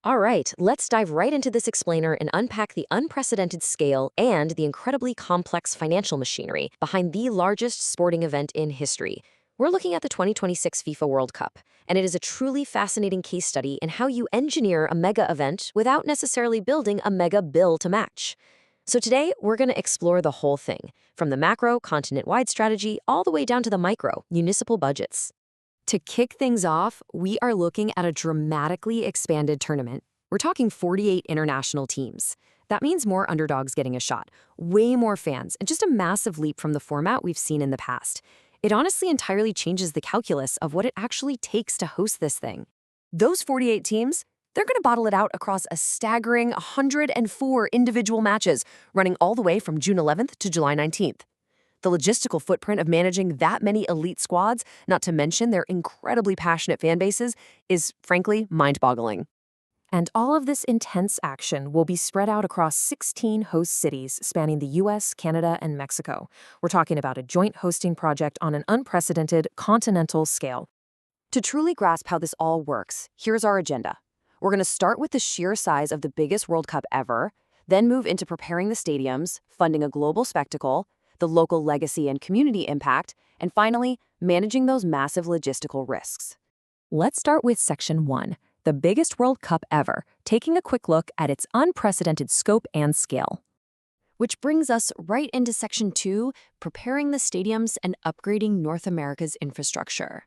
All right, let's dive right into this explainer and unpack the unprecedented scale and the incredibly complex financial machinery behind the largest sporting event in history. We're looking at the 2026 FIFA World Cup, and it is a truly fascinating case study in how you engineer a mega event without necessarily building a mega bill to match. So today, we're going to explore the whole thing, from the macro, continent-wide strategy all the way down to the micro, municipal budgets. To kick things off, we are looking at a dramatically expanded tournament. We're talking 48 international teams. That means more underdogs getting a shot, way more fans, and just a massive leap from the format we've seen in the past. It honestly entirely changes the calculus of what it actually takes to host this thing. Those 48 teams, they're going to bottle it out across a staggering 104 individual matches, running all the way from June 11th to July 19th. The logistical footprint of managing that many elite squads, not to mention their incredibly passionate fan bases, is frankly mind-boggling. And all of this intense action will be spread out across 16 host cities spanning the US, Canada, and Mexico. We're talking about a joint hosting project on an unprecedented continental scale. To truly grasp how this all works, here's our agenda. We're going to start with the sheer size of the biggest World Cup ever, then move into preparing the stadiums, funding a global spectacle, the local legacy and community impact, and finally, managing those massive logistical risks. Let's start with Section 1, the biggest World Cup ever, taking a quick look at its unprecedented scope and scale. Which brings us right into Section 2, preparing the stadiums and upgrading North America's infrastructure.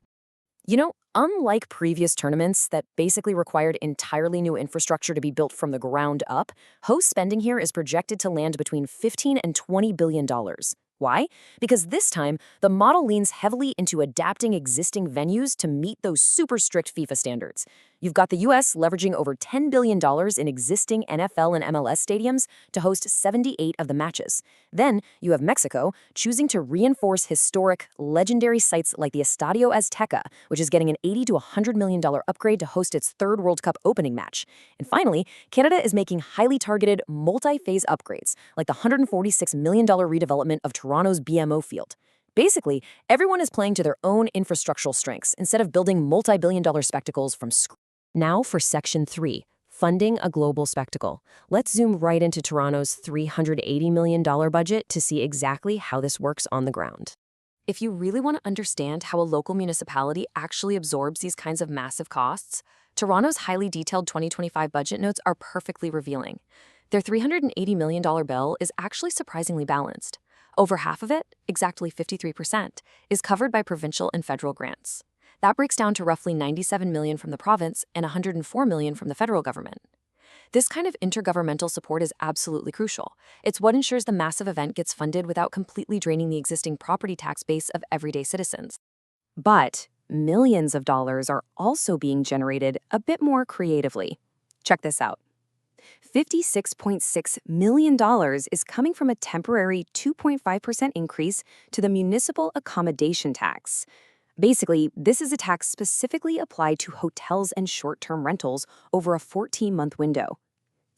Unlike previous tournaments that basically required entirely new infrastructure to be built from the ground up, host spending here is projected to land between $15 and $20 billion. Why? Because this time, the model leans heavily into adapting existing venues to meet those super strict FIFA standards. You've got the US leveraging over $10 billion in existing NFL and MLS stadiums to host 78 of the matches. Then, you have Mexico choosing to reinforce historic, legendary sites like the Estadio Azteca, which is getting an $80 to $100 million upgrade to host its third World Cup opening match. And finally, Canada is making highly targeted, multi-phase upgrades, like the $146 million redevelopment of Toronto's BMO field. Basically, everyone is playing to their own infrastructural strengths instead of building multi-billion-dollar spectacles from scratch. Now for Section 3, funding a global spectacle. Let's zoom right into Toronto's $380 million budget to see exactly how this works on the ground. If you really want to understand how a local municipality actually absorbs these kinds of massive costs, Toronto's highly detailed 2025 budget notes are perfectly revealing. Their $380 million bill is actually surprisingly balanced. Over half of it, exactly 53%, is covered by provincial and federal grants. That breaks down to roughly $97 million from the province and $104 million from the federal government. This kind of intergovernmental support is absolutely crucial. It's what ensures the massive event gets funded without completely draining the existing property tax base of everyday citizens. But millions of dollars are also being generated a bit more creatively. Check this out. $56.6 million is coming from a temporary 2.5% increase to the municipal accommodation tax. Basically, this is a tax specifically applied to hotels and short-term rentals over a 14-month window.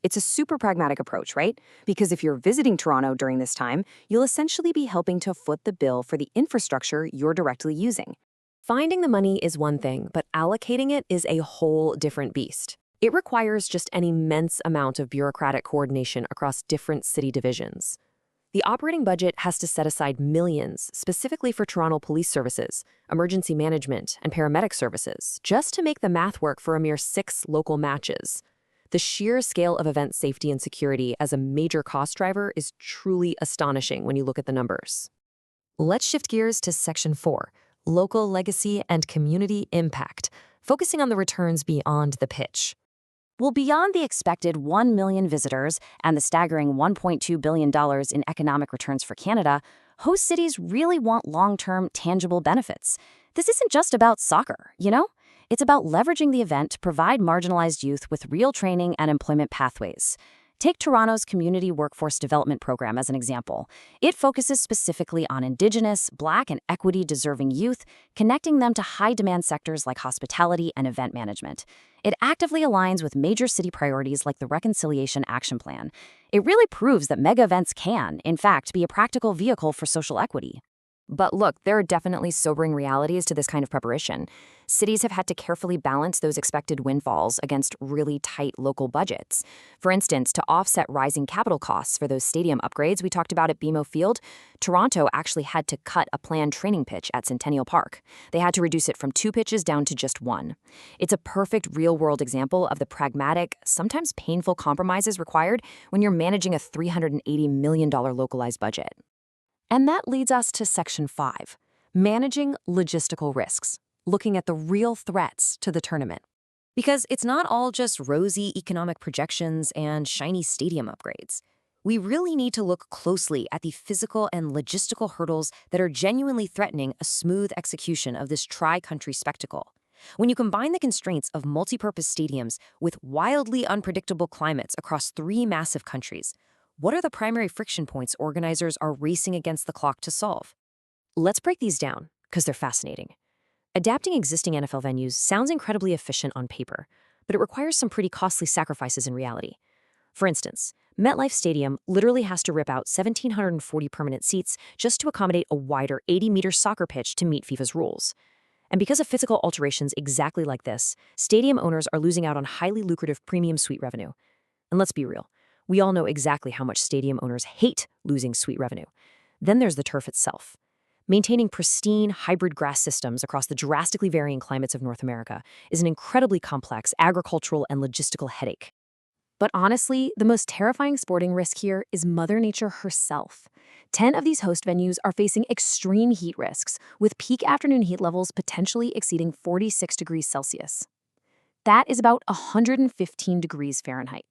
It's a super pragmatic approach, right? Because if you're visiting Toronto during this time, you'll essentially be helping to foot the bill for the infrastructure you're directly using. Finding the money is one thing, but allocating it is a whole different beast. It requires just an immense amount of bureaucratic coordination across different city divisions. The operating budget has to set aside millions specifically for Toronto police services, emergency management, and paramedic services, just to make the math work for a mere 6 local matches. The sheer scale of event safety and security as a major cost driver is truly astonishing when you look at the numbers. Let's shift gears to Section 4, local legacy and community impact, focusing on the returns beyond the pitch. Well, beyond the expected 1 million visitors and the staggering $1.2 billion in economic returns for Canada, host cities really want long-term, tangible benefits. This isn't just about soccer, It's about leveraging the event to provide marginalized youth with real training and employment pathways. Take Toronto's Community Workforce Development Program as an example. It focuses specifically on Indigenous, Black, and equity-deserving youth, connecting them to high-demand sectors like hospitality and event management. It actively aligns with major city priorities like the Reconciliation Action Plan. It really proves that mega events can, in fact, be a practical vehicle for social equity. But look, there are definitely sobering realities to this kind of preparation. Cities have had to carefully balance those expected windfalls against really tight local budgets. For instance, to offset rising capital costs for those stadium upgrades we talked about at BMO Field, Toronto actually had to cut a planned training pitch at Centennial Park. They had to reduce it from 2 pitches down to just 1. It's a perfect real-world example of the pragmatic, sometimes painful compromises required when you're managing a $380 million localized budget. And that leads us to Section 5, managing logistical risks, looking at the real threats to the tournament. Because it's not all just rosy economic projections and shiny stadium upgrades. We really need to look closely at the physical and logistical hurdles that are genuinely threatening a smooth execution of this tri-country spectacle. When you combine the constraints of multi-purpose stadiums with wildly unpredictable climates across 3 massive countries, what are the primary friction points organizers are racing against the clock to solve? Let's break these down, because they're fascinating. Adapting existing NFL venues sounds incredibly efficient on paper, but it requires some pretty costly sacrifices in reality. For instance, MetLife Stadium literally has to rip out 1,740 permanent seats just to accommodate a wider 80-meter soccer pitch to meet FIFA's rules. And because of physical alterations exactly like this, stadium owners are losing out on highly lucrative premium suite revenue. And let's be real. We all know exactly how much stadium owners hate losing suite revenue. Then there's the turf itself. Maintaining pristine hybrid grass systems across the drastically varying climates of North America is an incredibly complex agricultural and logistical headache. But honestly, the most terrifying sporting risk here is Mother Nature herself. 10 of these host venues are facing extreme heat risks, with peak afternoon heat levels potentially exceeding 46 degrees Celsius. That is about 115 degrees Fahrenheit.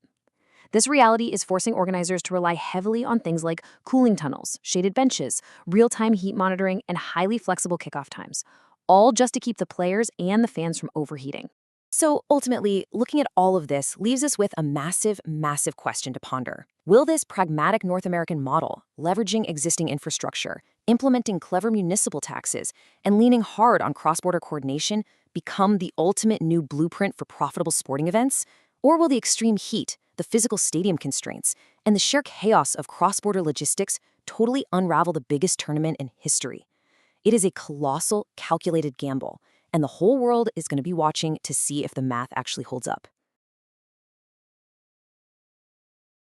This reality is forcing organizers to rely heavily on things like cooling tunnels, shaded benches, real-time heat monitoring, and highly flexible kickoff times, all just to keep the players and the fans from overheating. So ultimately, looking at all of this leaves us with a massive, massive question to ponder. Will this pragmatic North American model, leveraging existing infrastructure, implementing clever municipal taxes, and leaning hard on cross-border coordination, become the ultimate new blueprint for profitable sporting events? Or will the extreme heat, the physical stadium constraints, and the sheer chaos of cross-border logistics totally unravel the biggest tournament in history? It is a colossal, calculated gamble, and the whole world is going to be watching to see if the math actually holds up.